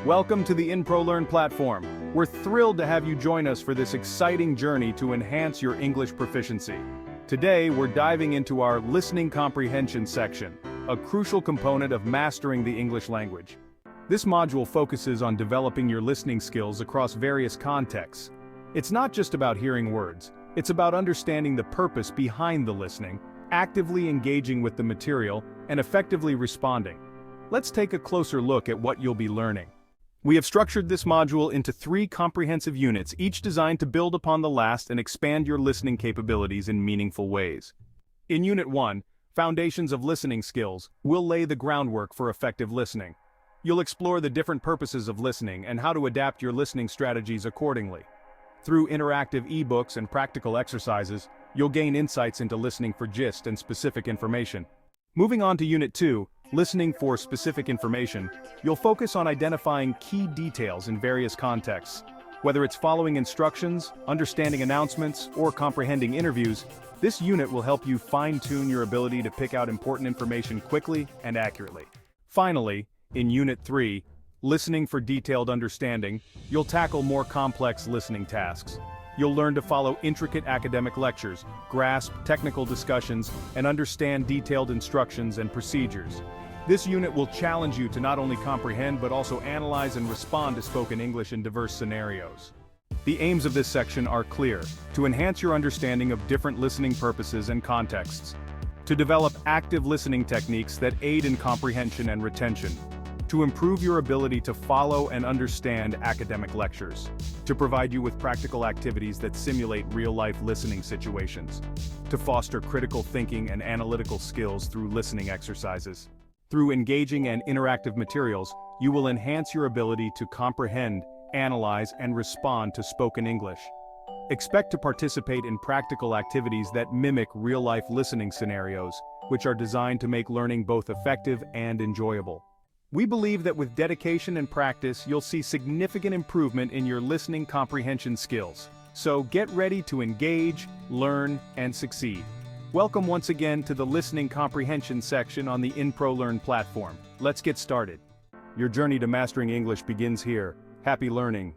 Welcome to the InProLearn platform. We're thrilled to have you join us for this exciting journey to enhance your English proficiency. Today, we're diving into our listening comprehension section, a crucial component of mastering the English language. This module focuses on developing your listening skills across various contexts. It's not just about hearing words, it's about understanding the purpose behind the listening, actively engaging with the material, and effectively responding. Let's take a closer look at what you'll be learning. We have structured this module into 3 comprehensive units, each designed to build upon the last and expand your listening capabilities in meaningful ways. In Unit 1, Foundations of Listening Skills, we'll lay the groundwork for effective listening. You'll explore the different purposes of listening and how to adapt your listening strategies accordingly. Through interactive ebooks and practical exercises, you'll gain insights into listening for gist and specific information. Moving on to Unit 2, Listening for Specific Information, you'll focus on identifying key details in various contexts. Whether it's following instructions, understanding announcements, or comprehending interviews, this unit will help you fine-tune your ability to pick out important information quickly and accurately. Finally, in Unit 3, Listening for Detailed Understanding, you'll tackle more complex listening tasks. You'll learn to follow intricate academic lectures, grasp technical discussions, and understand detailed instructions and procedures. This unit will challenge you to not only comprehend but also analyze and respond to spoken English in diverse scenarios. The aims of this section are clear: to enhance your understanding of different listening purposes and contexts, to develop active listening techniques that aid in comprehension and retention, to improve your ability to follow and understand academic lectures, to provide you with practical activities that simulate real-life listening situations, to foster critical thinking and analytical skills through listening exercises. Through engaging and interactive materials, you will enhance your ability to comprehend, analyze, and respond to spoken English. Expect to participate in practical activities that mimic real-life listening scenarios, which are designed to make learning both effective and enjoyable. We believe that with dedication and practice, you'll see significant improvement in your listening comprehension skills. So get ready to engage, learn, and succeed. Welcome once again to the listening comprehension section on the InProLearn platform. Let's get started. Your journey to mastering English begins here. Happy learning.